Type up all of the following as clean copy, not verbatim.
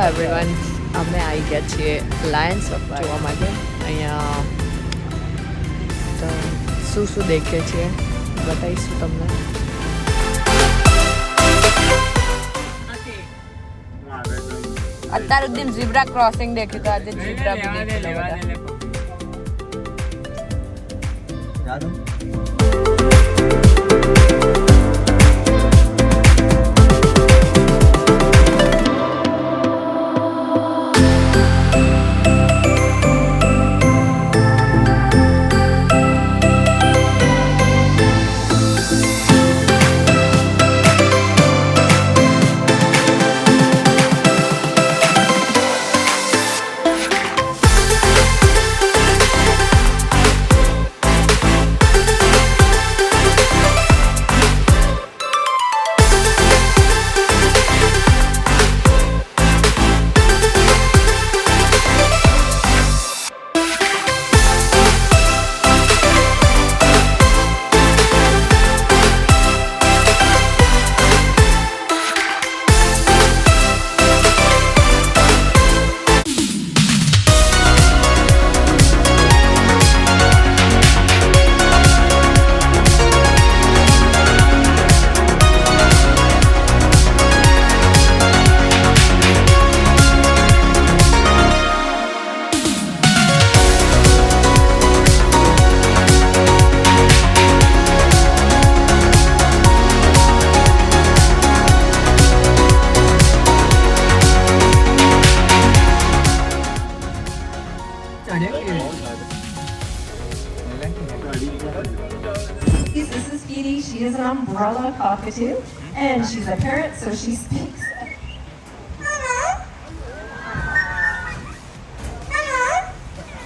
Everyone, અમે આવી ગયા છીએ લાયન સફારી જોવા માટે. અહીંયા તો શું દેખીએ છીએ બતાવીશું તમને. અત્યાર સુધી ઝીબ્રા ક્રોસિંગ દેખ્યું તો આજે ઝીબ્રા બી દેખી લો બધા. This is Edie. She is an umbrella cockatoo, and she's a parrot, so she speaks.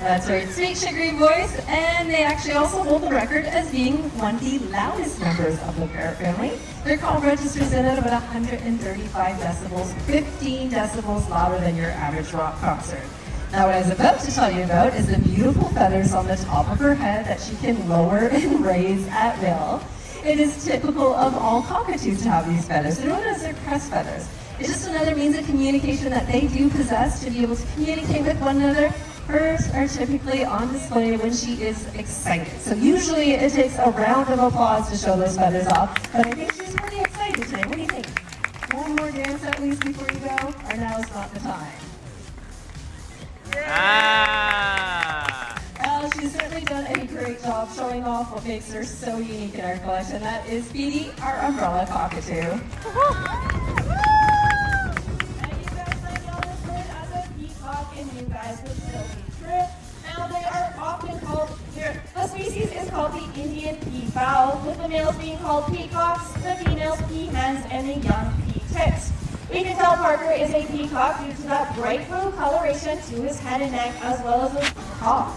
That's right, sweet sugary voice, and they actually also hold the record as being one of the loudest members of the parrot family. Their call registers in at about 135 decibels, 15 decibels louder than your average rock concert. Now what I was about to tell you about is the beautiful feathers on the top of her head that she can lower and raise at will. It is typical of all cockatoos to have these feathers. They're known as their crest feathers. It's just another means of communication that they do possess to be able to communicate with one another. Hers are typically on display when she is excited. So usually it takes a round of applause to show those feathers off, but I think she's pretty excited today. What do you think? One more dance at least before you go, or now is not the time? Well, she's certainly done a great job showing off what makes her so unique in our collection. That is Speedy, our umbrella cockatoo. And you guys might know this bird as a peacock, and you guys would still be true. Now they are often called, the species is called the Indian peafowl, with the males being called peacocks, the females peahens, and the young pea-tits. We can tell Parker is a peacock due to that bright blue coloration to his head and neck, as well as his top.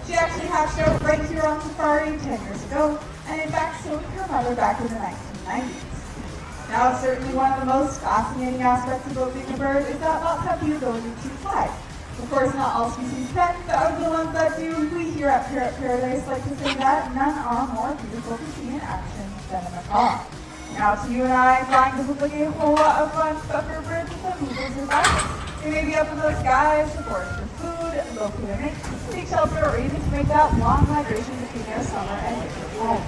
She actually hatched out right here on safari 10 years ago, and in fact so did her mother back in the 1990s. Now certainly one of the most fascinating aspects about being a bird is that lots have the ability to fly. Of course not all species can, but of the ones that do, we here at Parrot Paradise like to say that none are more beautiful to see in action than a macaw. Now to you and I, flying doesn't look a whole lot of fun, but for birds with some eagles or bats, they may be up in the skies to forage for food, locate a mate, seek shelter, or even to make that long migration between their summer and winter home.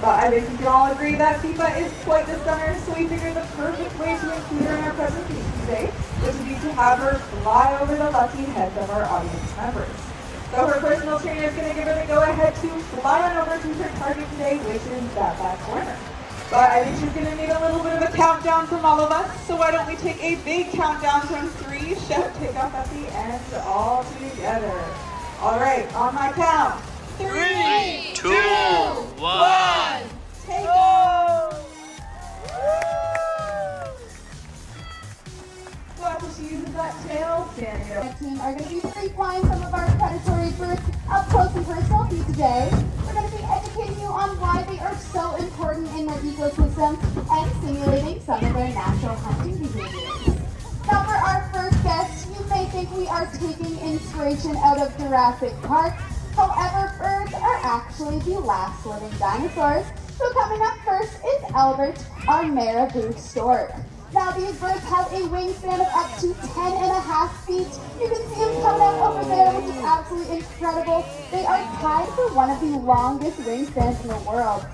But I think we can all agree that Fifa is quite the stunner, so we figured the perfect way to include her in our presentation today would be to have her fly over the lucky heads of our audience members. So her personal trainer is going to give her the go-ahead to fly on over to her target today, which is that back corner. But I think she's going to need a little bit of a countdown from all of us, so why don't we take a big countdown from 3, shout takeoff at the end, all together. All right, on my count. 3, 2, 1, take off! Watch as she uses that tail, standing up. Team are going to be pre-flying some of our predatory birds up close and personal to you today. We're going to be educating you on why they are so important in their ecosystem and simulating some of their natural hunting behaviors. Now for our first guest, you may think we are taking inspiration out of Jurassic Park. However, birds are actually the last living dinosaurs. So coming up first is Albert, our marabou stork. Now these birds have a wingspan of up to 10.5 feet. You can see them coming out over there, which is absolutely incredible. They are tied for one of the longest wingspans in the world.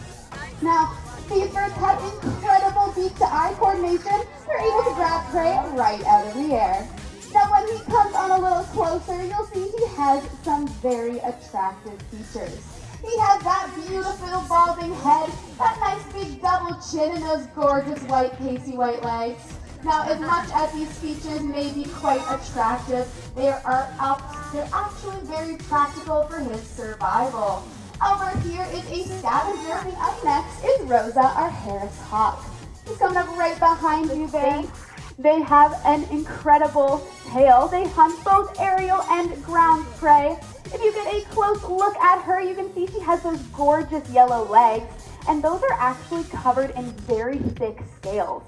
Now, these birds have incredible beak-to-eye coordination. They're able to grab prey right out of the air. Now, when he comes on a little closer, you'll see he has some very attractive features. He has that beautiful balding head, that nice big double chin, and those gorgeous white, pasty white legs. Now, as much as these features may be quite attractive, they're actually very practical for his survival. Over here is a scavenger, and up next is Rosa, our Harris hawk. He's coming up right behind you there. They have an incredible tail. They hunt both aerial and ground prey. If you get a close look at her, you can see she has those gorgeous yellow legs, and those are actually covered in very thick scales.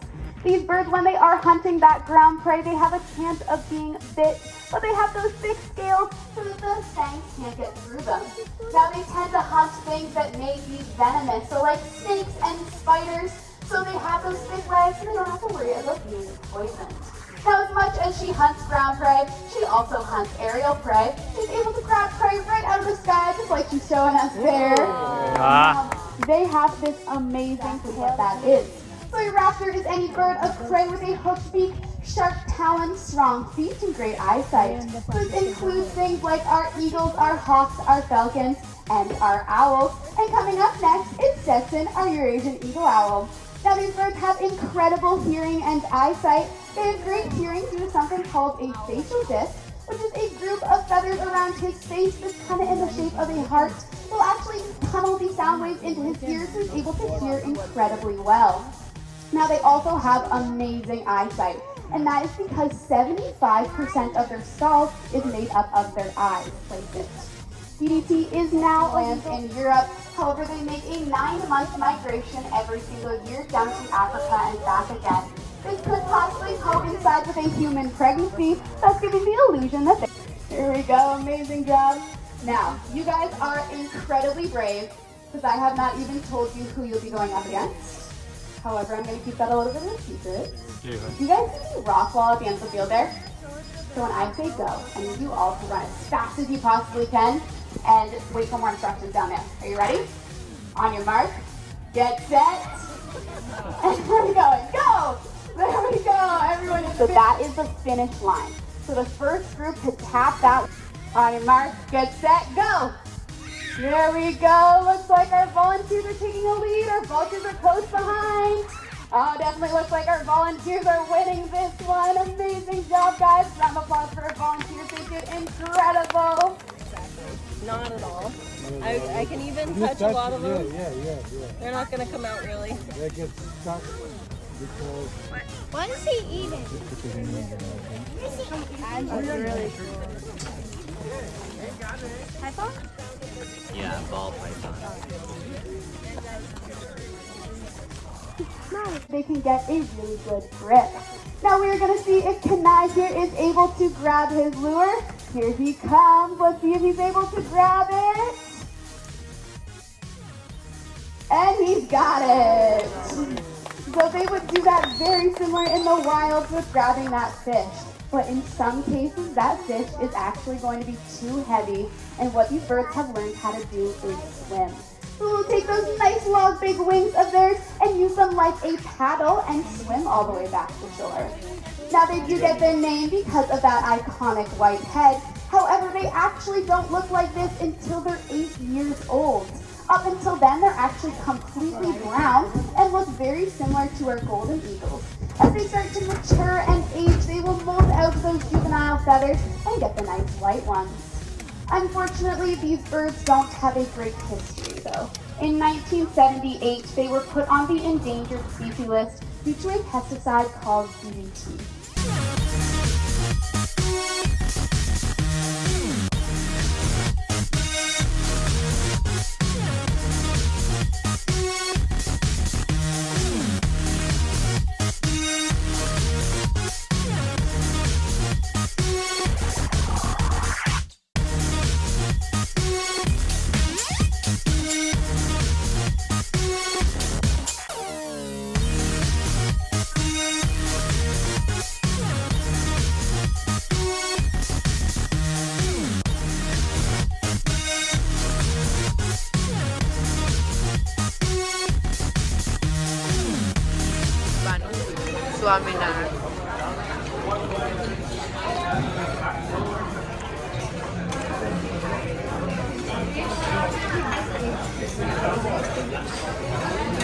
These birds, when they are hunting that ground prey, they have a chance of being bit, but they have those thick scales so that the fangs can't get through them. Now they tend to hunt things that may be venomous, so like snakes and spiders, so they have those thick legs and they don't have to worry about being poisoned. Now, as much as she hunts ground prey, she also hunts aerial prey. She's able to grab prey right out of the sky, just like she's showing us there. They have this amazing tail that is. So a raptor is any bird of prey with a hooked beak, sharp talons, strong feet, and great eyesight. This includes things like our eagles, our hawks, our falcons, and our owls. And coming up next is Stetson, our Eurasian eagle owl. Now these birds have incredible hearing and eyesight. They have great hearing due to something called a facial disc, which is a group of feathers around his face that's kind of in the shape of a heart. They'll actually tunnel these sound waves into his ears, so he's able to hear incredibly well. Now they also have amazing eyesight, and that is because 75% of their skull is made up of their eyes. Place it. DDT is now lands in Europe. However, they make a 9-month migration every single year down to Africa and back again. This could possibly coincide with a human pregnancy, thus giving the illusion that they... Here we go, amazing job. Now, you guys are incredibly brave, because I have not even told you who you'll be going up against. However, I'm going to keep that a little bit of a secret. You guys see the rock wall at the end of the field there? So when I say go, I need you all to run as fast as you possibly can and wait for more instructions down there. Are you ready? On your mark, get set, and we're going. Go! There we go. Everyone is... So that is the finish line. So the first group to tap that. On your mark, get set, go! Here we go. Looks like our volunteers are taking a lead. Our vultures are close behind. Oh, definitely looks like our volunteers are winning this one. Amazing job, guys. Round of applause for our volunteers. They did incredible. Not at all. I can even touch a lot of them. Yeah. They're not going to come out really. They get stuck because... What is he eating? That's really cool. Python? Yeah, ball python. They can get a really good grip. Now we're going to see if Kenai here is able to grab his lure. Here he comes. Let's see if he's able to grab it. And he's got it. So they would do that very similar in the wild with grabbing that fish. But in some cases, that fish is actually going to be too heavy. And what these birds have learned how to do is swim. So we'll take those nice long big wings of theirs and use them like a paddle and swim all the way back to shore. Now they do get their name because of that iconic white head. However, they actually don't look like this until they're 8 years old. Up until then, they're actually completely brown and look very similar to our golden eagles. As they start to mature and age, they will mold out those juvenile feathers and get the nice white ones. Unfortunately, these birds don't have a great history, though. In 1978, they were put on the endangered species list due to a pesticide called DDT. બાપાનું સ્વામિનારાયણ.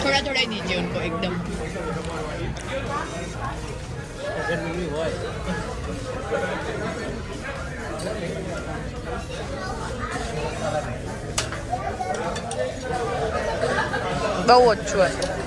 थोड़ा थोड़ा ही दीजिए उनको एकदम. બહુ ઓછું હશે.